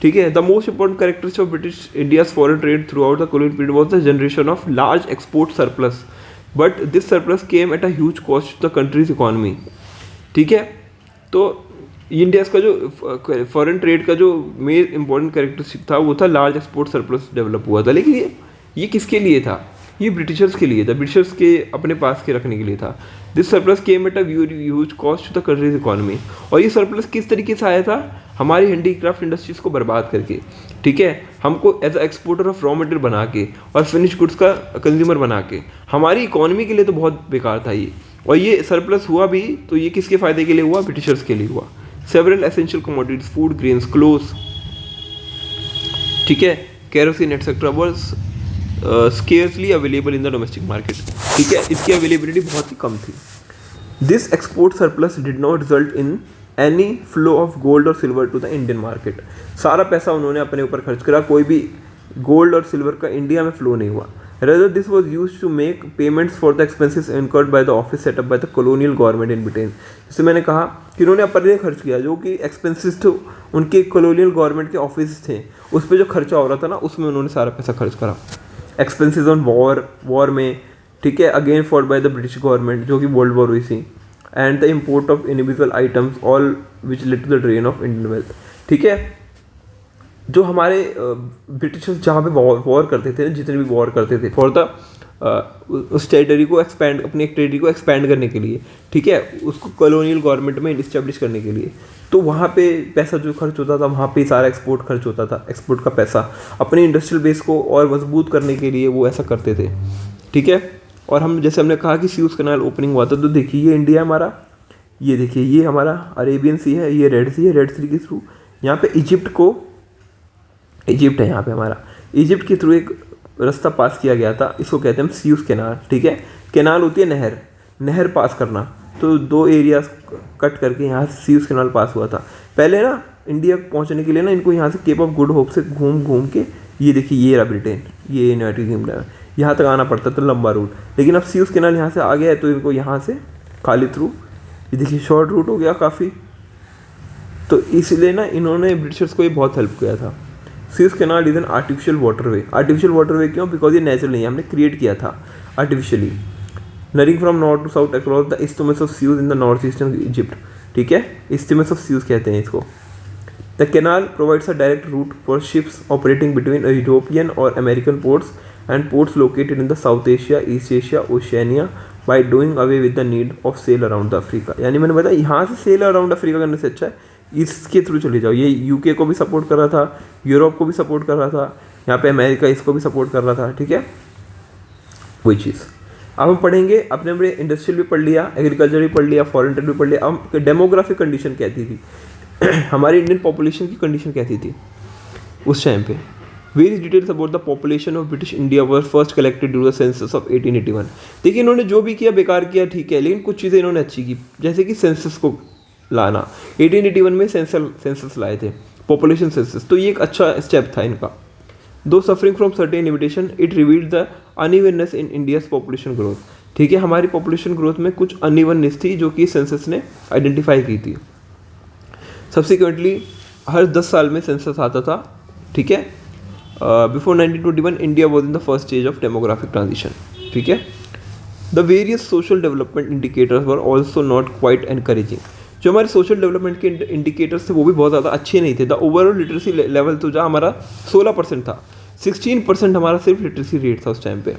ठीक है. The most important characteristic of British India's foreign trade throughout the colonial period was the generation of large export surplus, but this surplus came at a huge cost to the country's economy, ठीक है. तो इंडियाज का जो फॉरेन ट्रेड का जो मेन इंपॉर्टेंट कैरेक्टरिस्टिक था वो था लार्ज एक्सपोर्ट सरप्लस डेवलप हुआ था. लेकिन ये किसके लिए था, ये ब्रिटिशर्स के लिए था, ब्रिटिशर्स के अपने पास के रखने के लिए था. This surplus came at a huge cost to the country's economy. और ये सरप्लस किस तरीके से आया था, हमारी हैंडीक्राफ्ट इंडस्ट्रीज को बर्बाद करके, ठीक है, हमको as a exporter of raw material बना के और फिनिश गुड्स का कंज्यूमर बना के. हमारी इकॉनमी के लिए तो बहुत बेकार था ये. और ये सरप्लस हुआ भी तो ये किसके फ़ायदे के लिए हुआ, ब्रिटिशर्स के लिए हुआ. Several essential commodities, food grains, clothes, ठीक है, kerosene etcetera was scarcely available in the domestic market, ठीक है, इसकी अवेलेबिलिटी बहुत ही कम थी. This export surplus did not result in any flow of gold और silver to the Indian market. सारा पैसा उन्होंने अपने ऊपर खर्च करा, कोई भी गोल्ड और सिल्वर का इंडिया में फ्लो नहीं हुआ. Rather, this was used to make payments for the expenses incurred by the office set up by the colonial government in Britain. जैसे मैंने कहा कि उन्होंने अपने खर्च किया, जो कि एक्सपेंसेस थे उनके colonial government के ऑफिस थे, उस पर जो खर्चा हो रहा था ना उसमें उन्होंने सारा पैसा खर्च करा. एक्सपेंसेस ऑन वॉर में, ठीक है, again forced by the British government, जो कि वर्ल्ड वॉर हुई थी, and the import of individual items all which led to the drain of Indian wealth, ठीक है. जो हमारे ब्रिटिशर्स जहाँ पे वॉर करते थे, जितने भी वॉर करते थे फॉर द उस टेरिटरी को एक्सपैंड, अपनी एक टेरिटरी को एक्सपैंड करने के लिए, ठीक है, उसको कॉलोनियल गवर्नमेंट में इस्टेब्लिश करने के लिए, तो वहाँ पे पैसा जो खर्च होता था वहाँ पे सारा एक्सपोर्ट खर्च होता था. एक्सपोर्ट का पैसा अपने इंडस्ट्रियल बेस को और मजबूत करने के लिए वो ऐसा करते थे, ठीक है. और हम जैसे हमने कहा कि सूएज कैनाल ओपनिंग हुआ था, तो देखिए ये इंडिया हमारा, ये देखिए ये हमारा अरेबियन सी है, ये रेड सी है, रेड सी के थ्रू यहाँ पे इजिप्ट है, यहाँ पे हमारा इजिप्ट के थ्रू एक रास्ता पास किया गया था, इसको कहते हैं सूएज कैनाल, ठीक है. कैनाल होती है नहर पास करना, तो दो एरियाज कट करके यहाँ से सूएज कैनाल पास हुआ था. पहले ना इंडिया पहुँचने के लिए ना इनको यहाँ से केप ऑफ गुड होप से घूम के, ये देखिए ये रहा ब्रिटेन, ये यूनाइटेड किंगडम, यहाँ तक आना पड़ता था लंबा रूट. लेकिन अब सूएज कैनाल यहाँ से आ गया है तो इनको यहाँ से खाली थ्रू, ये देखिए शॉर्ट रूट हो गया काफ़ी. तो इसलिए ना इन्होंने ब्रिटिशर्स को ये बहुत हेल्प किया था. Suez canal is an artificial waterway क्यों, बिकॉज ये नेचुरल नहीं है, हमने क्रिएट किया था artificially. Running from north to south across the isthmus of Suez in the north eastern Egypt, ठीक है, इस्थमस ऑफ सूएज कहते हैं इसको. The canal provides a direct route for ships operating between European और American ports and ports located in the South Asia, East Asia, Oceania, by doing away with the need of sail around the Africa. यानी मैंने बताया यहाँ से सेल अराउंड अफ्रीका करने से अच्छा है इसके थ्रू चले जाओ. ये यूके को भी सपोर्ट कर रहा था, यूरोप को भी सपोर्ट कर रहा था, यहाँ पे अमेरिका इसको भी सपोर्ट कर रहा था, ठीक है, वही चीज़. अब हम पढ़ेंगे, अपने इंडस्ट्रियल भी पढ़ लिया, एग्रीकल्चर भी पढ़ लिया, फॉरेन ट्रेड भी पढ़ लिया. अब डेमोग्राफिक कंडीशन कहती थी, हमारी इंडियन पॉपुलेशन की कंडीशन कैसी थी उस टाइम पे। Various details about the population of British India were first collected during the census of 1881। देखिए इन्होंने जो भी किया बेकार किया, ठीक है, लेकिन कुछ चीज़ें इन्होंने अच्छी की, जैसे कि सेंसस को लाना। 1881 में सेंसस लाए थे, पॉपुलेशन सेंसस, तो ये एक अच्छा स्टेप था इनका। दो suffering from certain limitation it revealed the unevenness in India's population growth. ठीक है, हमारी पॉपुलेशन ग्रोथ में कुछ अनइवननेस थी जो कि सेंसस ने आइडेंटिफाई की थी। सब्सिक्वेंटली हर 10 साल में सेंसस आता था। ठीक है, before 1921 India was in the first stage of demographic transition. ठीक है, the various social development indicators were also not quite encouraging. जो हमारे सोशल डेवलपमेंट के इंडिकेटर्स थे वो भी बहुत ज़्यादा अच्छे नहीं थे। द ओवरऑल लिटरेसी लेवल तो जहाँ हमारा 16% था, 16% हमारा सिर्फ लिटरेसी रेट था उस टाइम पे।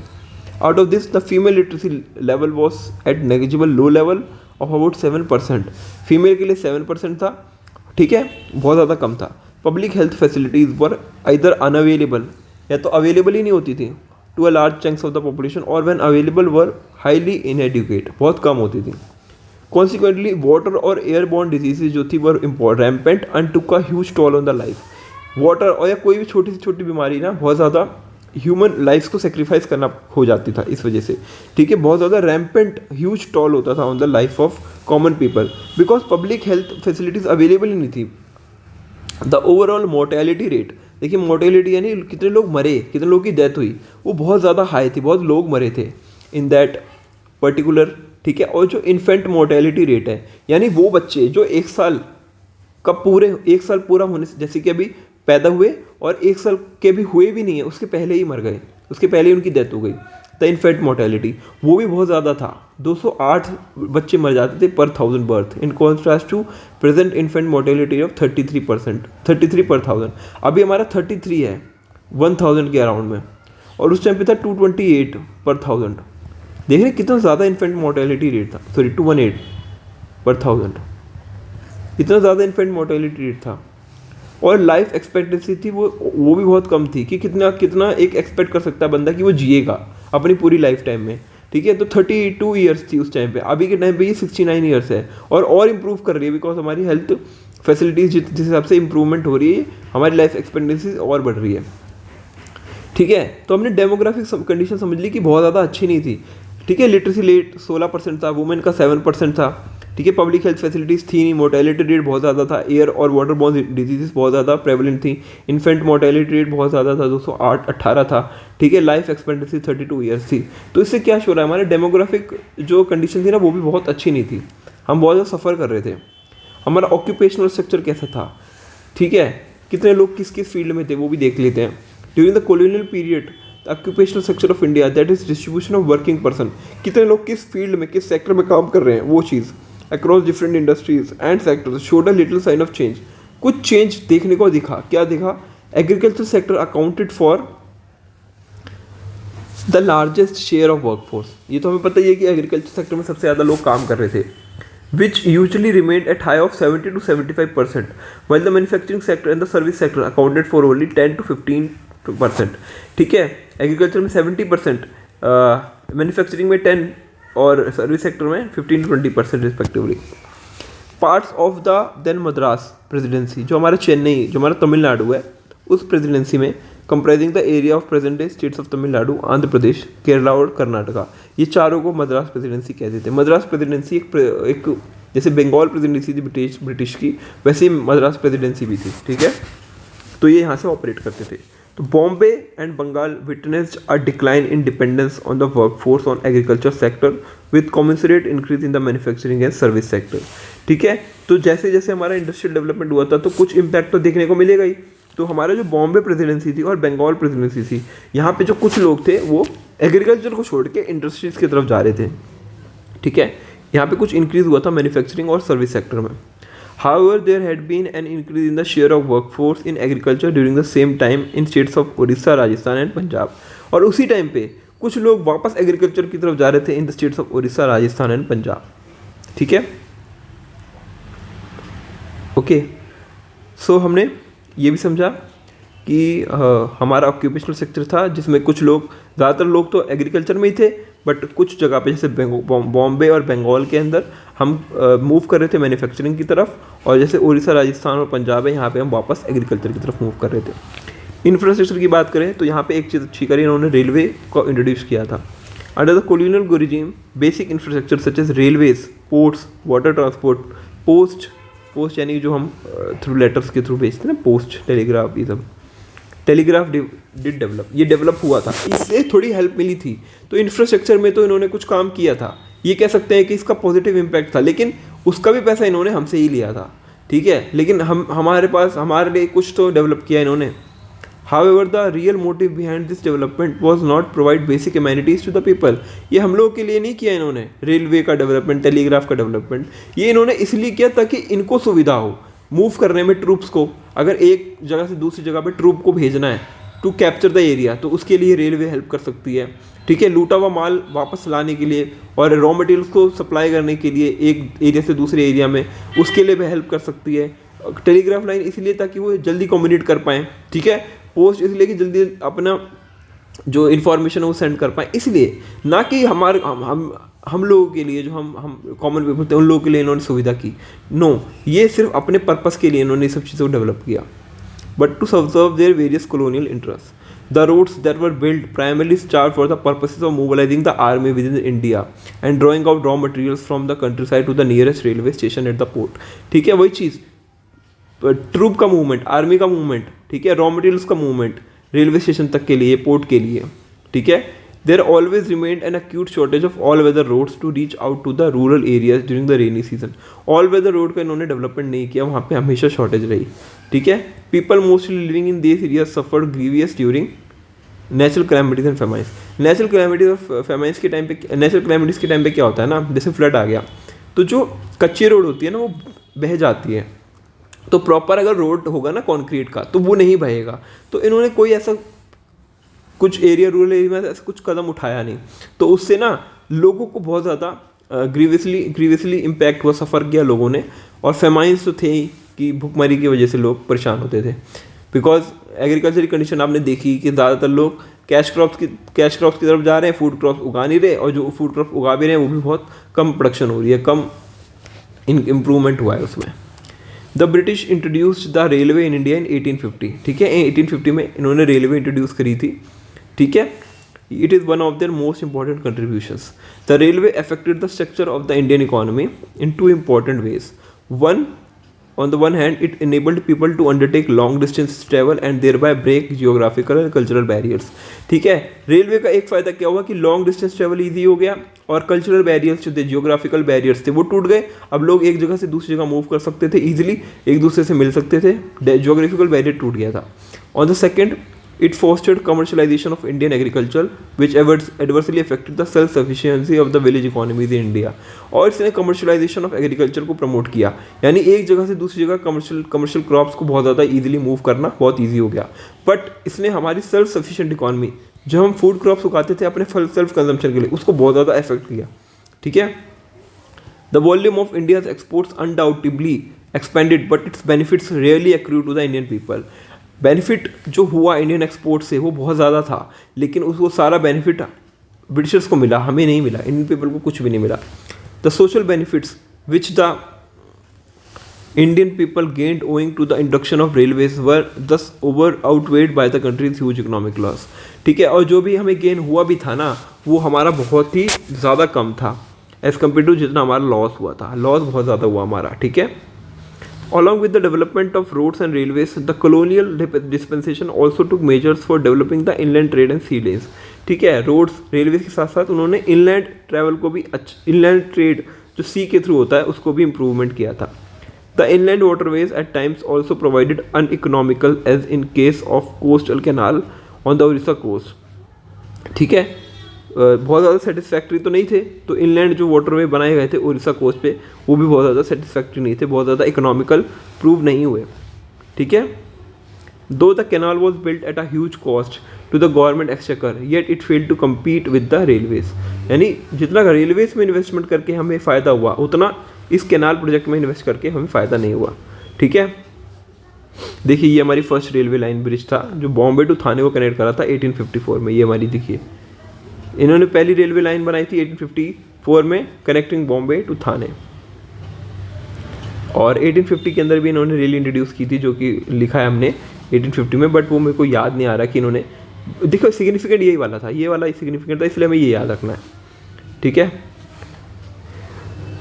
Out of this the female literacy level was at negligible low level of about 7%। Female के लिए 7% था। ठीक है, बहुत ज़्यादा कम था। Public health facilities were either unavailable, या तो अवेलेबल ही नहीं होती थी to a large chunks of the population, और when available were highly inadequate, बहुत कम होती थी। कॉन्सिक्वेंटली वाटर और एयरबॉर्न डिजीजेज जो थी were rampant and took a huge toll on the life. Water और या कोई भी छोटी से छोटी बीमारी ना बहुत ज़्यादा ह्यूमन लाइफ्स को सेक्रीफाइस करना हो जाती था इस वजह से। ठीक है, बहुत ज़्यादा रैम्पेंट ह्यूज टॉल होता था on the life of common people because public health facilities available ही नहीं थी। द ओवरऑल मोर्टेलिटी रेट, देखिए मोर्टेलिटी यानी कितने लोग मरे, कितने लोगों की डेथ हुई, वो बहुत ज़्यादा हाई थी, बहुत लोग मरे थे इन दैट पर्टिकुलर। ठीक है, और जो इन्फेंट मोर्टेलिटी रेट है यानी वो बच्चे जो 1 साल का एक साल पूरा होने से, जैसे कि अभी पैदा हुए और 1 साल के भी हुए भी नहीं है, उसके पहले ही मर गए, उसके पहले ही उनकी डेथ हो गई, द इन्फेंट मोर्टेलिटी वो भी बहुत ज़्यादा था। 208 बच्चे मर जाते थे पर 1000 birth, in contrast to present infant mortality of 33%, 33 पर 1000। अभी हमारा 33 है 1000 के अराउंड में, और उस टाइम पे था 228 पर 1000। देख रहे कितना ज़्यादा इन्फेंट मोर्टेलिटी रेट था, सॉरी 218 पर 1000, इतना ज़्यादा इन्फेंट मोर्टेलिटी रेट था। और लाइफ एक्सपेक्टेंसी थी वो भी बहुत कम थी कि कितना एक एक्सपेक्ट कर सकता है बंदा कि वो जिएगा अपनी पूरी लाइफ टाइम में। ठीक है, तो 32 ईयर्स थी उस टाइम पे, अभी के टाइम पे ये 69 ईयर्स है, और इम्प्रूव कर रही है बिकॉज हमारी हेल्थ फैसिलिटीज़ जिस हिसाब से इम्प्रूवमेंट हो रही है, हमारी लाइफ एक्सपेक्टेंसी और बढ़ रही है। ठीक है, तो हमने डेमोग्राफिक कंडीशन समझ ली कि बहुत ज़्यादा अच्छी नहीं थी। ठीक है, लिटरेसी रेट 16% था, वुमेन का 7% था। ठीक है, पब्लिक हेल्थ फैसिलिटीज़ थी नहीं, मोर्टेलिटी रेट बहुत ज़्यादा था, एयर और वाटर बॉर्न डिजीजेस बहुत ज़्यादा प्रेवलेंट थी, इन्फेंट मोर्टेलिटी रेट बहुत ज़्यादा था, 218 था। ठीक है, लाइफ एक्सपेक्टेंसी 32 ईयर्स थी। तो इससे क्या हो रहा है, हमारे डेमोग्राफिक जो कंडीशन थी ना वो भी बहुत अच्छी नहीं थी, हम बहुत ज़्यादा सफ़र कर रहे थे। हमारा ऑक्यूपेशनल स्ट्रक्चर कैसा था, ठीक है, कितने लोग किस किस फील्ड में थे वो भी देख लेते हैं। During the colonial period occupational structure of India that is distribution of working person, कितने लोग किस फील्ड में किस सेक्टर में काम कर रहे हैं वो चीज़ across different industries and sectors showed a little sign of change. कुछ चेंज देखने को दिखा, क्या दिखा, agriculture sector accounted for the largest share of workforce. ये तो हमें पता ही है कि एग्रीकल्चर सेक्टर में सबसे ज़्यादा लोग काम कर रहे थे, which usually remained at high of 70 to 75%, while the manufacturing sector and the service sector accounted for only 10 to 15%. ठीक है, एग्रीकल्चर में 70%, मैन्युफैक्चरिंग में 10 और सर्विस सेक्टर में 15 to 20% respectively. Parts of the then Madras presidency, जो हमारा चेन्नई, जो हमारा तमिलनाडु है, उस प्रेसिडेंसी में comprising the area of present day states of Tamil Nadu, Andhra Pradesh, Kerala और कर्नाटका, ये चारों को मद्रास प्रेसिडेंसी कहते थे। मद्रास प्रेसिडेंसी एक जैसे बंगाल प्रेसिडेंसी थी ब्रिटिश की, वैसे ही मद्रास प्रेसिडेंसी भी थी। ठीक है, तो ये यहाँ से ऑपरेट करते थे। तो Bombay and Bengal witnessed a decline in dependence on the workforce on agriculture sector with commensurate increase in the manufacturing and service sector. ठीक है, तो जैसे जैसे हमारा इंडस्ट्रियल डेवलपमेंट हुआ था तो कुछ इम्पैक्ट तो देखने को मिलेगा ही। तो हमारा जो बॉम्बे प्रेसिडेंसी थी और बंगाल प्रेसिडेंसी थी, यहाँ पे जो कुछ लोग थे वो एग्रीकल्चर को छोड़ के इंडस्ट्रीज़ की तरफ जा रहे थे। ठीक है, यहाँ पे कुछ इंक्रीज़ हुआ था मैन्युफैक्चरिंग और सर्विस सेक्टर में। However, there had been an increase in the share of workforce in agriculture during the same time in states of Odisha, Rajasthan and Punjab. और उसी टाइम पे कुछ लोग वापस एग्रीकल्चर की तरफ जा रहे थे in the states of Orissa, Rajasthan and Punjab. ठीक है, ओके, सो हमने ये भी समझा कि हमारा ऑक्यूपेशनल सेक्टर था जिसमें कुछ लोग, ज़्यादातर लोग तो एग्रीकल्चर में ही थे, बट कुछ जगह पे जैसे बॉम्बे और बंगाल के अंदर हम मूव कर रहे थे मैन्युफैक्चरिंग की तरफ, और जैसे उड़ीसा, राजस्थान और पंजाब है, यहाँ पे हम वापस एग्रीकल्चर की तरफ मूव कर रहे थे। इंफ्रास्ट्रक्चर की बात करें तो यहाँ पे एक चीज़ अच्छी करी, इन्होंने रेलवे को इंट्रोड्यूस किया था। Under the colonial regime, basic infrastructure such as railways, ports, water transport, post यानी जो हम थ्रू लेटर्स के थ्रू भेजते हैं ना, पोस्ट, टेलीग्राफ, ये सब टेलीग्राफ डिड डेवलप, ये डेवलप हुआ था, इससे थोड़ी हेल्प मिली थी। तो इंफ्रास्ट्रक्चर में तो इन्होंने कुछ काम किया था, ये कह सकते हैं कि इसका पॉजिटिव इम्पैक्ट था, लेकिन उसका भी पैसा इन्होंने हमसे ही लिया था, ठीक है। लेकिन हमारे लिए कुछ तो डेवलप किया इन्होंने। However, the real motive behind this development was not provide basic amenities to the people. ये हम लोग के लिए नहीं किया इन्होंने, रेलवे का डेवलपमेंट, टेलीग्राफ का डेवलपमेंट, ये इन्होंने इसलिए किया ताकि इनको सुविधा हो मूव करने में ट्रूप्स को। अगर एक जगह से दूसरी जगह पे ट्रूप को भेजना है टू कैप्चर द एरिया, तो उसके लिए रेलवे हेल्प कर सकती है, ठीक है। लूटा हुआ माल वापस लाने के लिए और रॉ मटेरियल्स को सप्लाई करने के लिए एक एरिया से दूसरे एरिया में, उसके लिए भी हेल्प कर सकती है। टेलीग्राफ लाइन इसलिए ताकि वो जल्दी कम्युनिकेट कर पाएँ, ठीक है। पोस्ट इसलिए कि जल्दी अपना जो इन्फॉर्मेशन है वो सेंड कर पाएँ, इसलिए, ना कि हम लोगों के लिए, जो हम कॉमन पीपल थे उन लोगों के लिए इन्होंने सुविधा की। नो, ये सिर्फ अपने पर्पस के लिए इन्होंने ये सब चीज़ों को डेवलप किया। But to serve their various colonial interest, the roads that were build primarily start for the purposes of mobilising the army within India and drawing out raw materials from the countryside to the nearest railway station at the port, ठीक है। वही चीज़, ट्रूप का मूवमेंट, आर्मी का मूवमेंट, ठीक है, रॉ मटेरियल्स का मूवमेंट रेलवे स्टेशन तक के लिए, पोर्ट के लिए, ठीक है। There always remained an acute shortage of all weather roads to reach out to the rural areas during the rainy season. All weather road का इन्होंने डेवलपमेंट नहीं किया, वहाँ पे हमेशा शॉर्टेज रही, ठीक है। People mostly living in this area suffered grievous during natural calamities and famines. Natural calamities और फेमाइंस के टाइम पे, नेचुरल कैलेमिटीज़ के टाइम पे क्या होता है ना, जैसे फ्लड आ गया तो जो कच्ची रोड होती है ना वो बह जाती है, तो प्रॉपर अगर रोड होगा ना कंक्रीट का तो वो नहीं बहेगा। तो इन्होंने कोई ऐसा कुछ एरिया, रूरल एरिया में ऐसा कुछ कदम उठाया नहीं, तो उससे ना लोगों को बहुत ज़्यादा ग्रीवियसली इम्पैक्ट हुआ, सफ़र किया लोगों ने। और फेमाइंस तो थे ही कि भुखमरी की वजह से लोग परेशान होते थे, बिकॉज एग्रीकल्चर की कंडीशन आपने देखी कि ज़्यादातर लोग कैश क्रॉप्स की तरफ जा रहे हैं, फूड क्रॉप्स उगा नहीं रहे, और जो फूड क्रॉप उगा भी रहे हैं वो भी बहुत कम प्रोडक्शन हो रही है, कम इम्प्रूवमेंट हुआ है उसमें। The British introduced the railway in India in 1850, ठीक है। 1850 में इन्होंने रेलवे इंट्रोड्यूस करी थी, ठीक है। It is one of their most important contributions. The railway affected the structure of the Indian economy in two important ways. On the one hand, it enabled people to undertake long distance travel and thereby break geographical and cultural barriers, ठीक है। रेलवे का एक फ़ायदा क्या हुआ कि लॉन्ग डिस्टेंस ट्रैवल ईजी हो गया, और कल्चरल बैरियर्स जो थे, जियोग्राफिकल बैरियर्स थे, वो टूट गए। अब लोग एक जगह से दूसरी जगह मूव कर सकते थे ईजिली, एक दूसरे से मिल सकते थे, जियोग्राफिकल बैरियर टूट गया था। On the second, it fostered commercialization of Indian agriculture, which adversely affected the self-sufficiency of the village economies in India। और इसने कमर्शलाइजेशन ऑफ एग्रीकल्चर को प्रमोट किया, यानी एक जगह से दूसरी जगह कमर्शियल क्रॉप्स को बहुत ज़्यादा ईजिली मूव करना बहुत ईजी हो गया। बट इसने हमारी सेल्फ सफिशिएंट इकॉनमी, जो हम फूड क्रॉप्स उगाते थे अपने सेल्फ कंजम्पशन के लिए, उसको बहुत ज़्यादा इफेक्ट किया, ठीक है। The volume of India's exports undoubtedly expanded, but its benefits really accrue to the Indian people. Benefit जो हुआ इंडियन एक्सपोर्ट से वो बहुत ज़्यादा था, लेकिन उसको सारा बेनिफिट ब्रिटिशर्स को मिला, हमें नहीं मिला, इंडियन पीपल को कुछ भी नहीं मिला। The social benefits which the Indian people gained owing to the introduction of railways were thus over outweighed by the country's huge economic loss, ठीक है। और जो भी हमें गेन हुआ भी था ना, वो हमारा बहुत ही ज़्यादा कम था एज़ कम्पेयर टू जितना हमारा लॉस हुआ था। लॉस बहुत ज़्यादा हुआ हमारा, ठीक है। Along with the development of roads and railways, the colonial dispensation also took measures for developing the inland trade and sea lanes, ठीक है। रोड्स, रेलवे के साथ साथ उन्होंने इनलैंड ट्रैवल को भी, इनलैंड ट्रेड जो सी के थ्रू होता है उसको भी इम्प्रूवमेंट किया था। The inland waterways at times also provided uneconomical as in case of coastal canal on the Orissa coast, ठीक है। बहुत ज़्यादा सेटिस्फैक्ट्री तो नहीं थे, तो इनलैंड जो वाटरवे बनाए गए थे उड़ीसा कोस्ट पे वो भी बहुत ज़्यादा सेटिस्फैक्ट्री नहीं थे, बहुत ज़्यादा इकोनॉमिकल प्रूव नहीं हुए, ठीक है। Though the canal was built at a huge cost to the government exchequer, yet it failed to compete with the railways. यानी जितना रेलवेज में इन्वेस्टमेंट करके हमें फ़ायदा हुआ, उतना इस कैनाल प्रोजेक्ट में इन्वेस्ट करके हमें फ़ायदा नहीं हुआ, ठीक है। देखिए ये हमारी फर्स्ट रेलवे लाइन ब्रिज था जो बॉम्बे टू थाने को कनेक्ट करा था 1854 में। ये हमारी देखिए इन्होंने पहली रेलवे लाइन बनाई थी 1854 में, कनेक्टिंग बॉम्बे टू थाने। और 1850 के अंदर भी इन्होंने रेल इंट्रोड्यूस की थी, जो कि लिखा है हमने 1850 में, बट वो मेरे को याद नहीं आ रहा कि इन्होंने, देखो सिग्निफिकेंट यही वाला था, ये वाला सिग्निफिकेंट था, इसलिए हमें ये याद रखना है, ठीक है।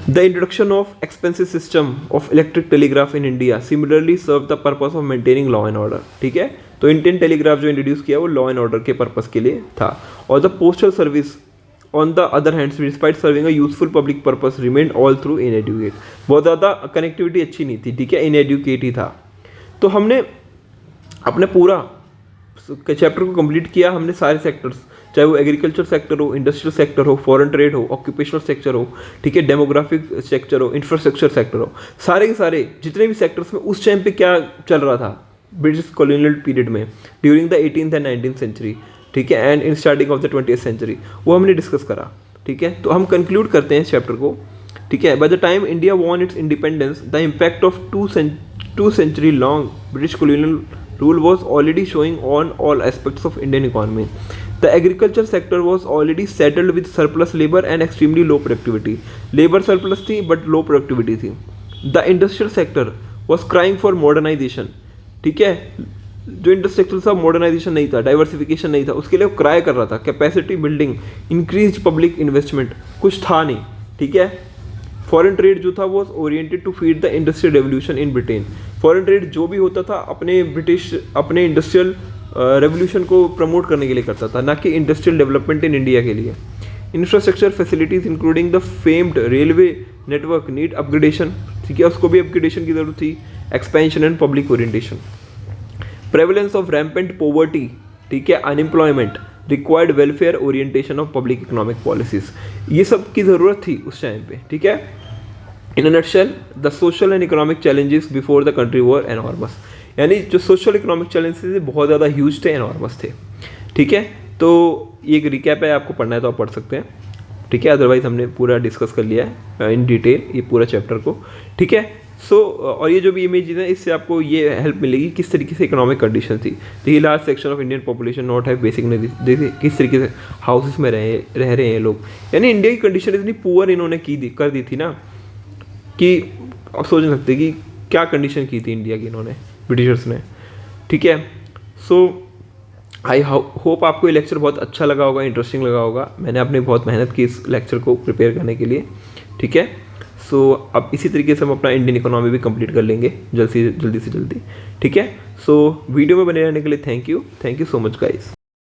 The introduction of expensive system of electric telegraph in India similarly serve the purpose of maintaining law and order, ठीक है। तो इंडियन टेलीग्राफ जो इंट्रोड्यूस किया वो लॉ एंड ऑर्डर के पर्पस के लिए था। और the postal service on the other hand despite serving a useful public purpose remain all through inadequate, बहुत ज़्यादा कनेक्टिविटी अच्छी नहीं थी, ठीक है, इनएडुकेट ही था। तो हमने अपने पूरा चैप्टर को कंप्लीट किया, हमने सारे सेक्टर्स, चाहे वो एग्रीकल्चर सेक्टर हो, इंडस्ट्रियल सेक्टर हो, फॉरेन ट्रेड हो, ऑक्यूपेशनल सेक्टर हो, ठीक है, डेमोग्राफिक सेक्टर हो, इंफ्रास्ट्रक्चर सेक्टर हो, सारे के सारे जितने भी सेक्टर्स में उस टाइम पे क्या चल रहा था ब्रिटिश कॉलोनियल पीरियड में during the 18th and 19th century, ठीक है, and in starting of the 20th century, वो हमने डिस्कस करा, ठीक है। तो हम कंक्लूड करते हैं इस चैप्टर को, ठीक है। By the time India won its independence the impact of two century long British colonial rule was already showing on all aspects of Indian economy. The agriculture sector was already settled with surplus labor and extremely low productivity. Labor surplus थी but low productivity थी. The industrial sector was crying for modernization. ठीक है, जो इंडस्ट्रियल सेक्टर था मॉडर्नाइजेशन नहीं था, डाइवर्सिफिकेशन नहीं था, उसके लिए वो क्राई कर रहा था, capacity building, increase public investment, कुछ था नहीं, ठीक है। फॉरेन ट्रेड जो था वो oriented to feed the industrial revolution in Britain. Foreign trade जो भी होता था अपने इंडस्ट्रियल रेवोल्यूशन को प्रमोट करने के लिए करता था, ना कि इंडस्ट्रियल डेवलपमेंट इन इंडिया के लिए। Infrastructure facilities including the famed railway network need upgradation, ठीक है, उसको भी अपग्रेडेशन की जरूरत थी। Expansion and public orientation, prevalence of rampant poverty, ठीक है, unemployment, required welfare orientation of public economic policies, ये सब की ज़रूरत थी उस टाइम पे, ठीक है। In a nutshell the social and economic challenges before the country were enormous, यानी जो सोशल इकोनॉमिक चैलेंजेस थे बहुत ज़्यादा ह्यूज थे, एनॉर्मस थे, ठीक है। तो ये एक रिकैप है, आपको पढ़ना है तो आप पढ़ सकते हैं, ठीक है, अदरवाइज हमने पूरा डिस्कस कर लिया है इन डिटेल ये पूरा चैप्टर को, ठीक है। सो और ये जो भी इमेजेस हैं इससे आपको ये हेल्प मिलेगी किस तरीके से इकोनॉमिक कंडीशन थी। देखिए large section of Indian population not have basic, देखिए किस तरीके से हाउसेस में रह रहे हैं लोग, यानी इंडिया की कंडीशन इतनी पुअर इन्होंने कर दी थी ना कि आप सोच नहीं सकते कि क्या कंडीशन की थी इंडिया की इन्होंने, ब्रिटिशर्स ने, ठीक है। सो आई होप आपको ये लेक्चर बहुत अच्छा लगा होगा, इंटरेस्टिंग लगा होगा। मैंने अपनी बहुत मेहनत की इस लेक्चर को प्रिपेयर करने के लिए, ठीक है। सो अब इसी तरीके से हम अपना इंडियन इकोनॉमी भी कंप्लीट कर लेंगे जल्दी से जल्दी, ठीक है। सो वीडियो में बने रहने के लिए thank you so much guys.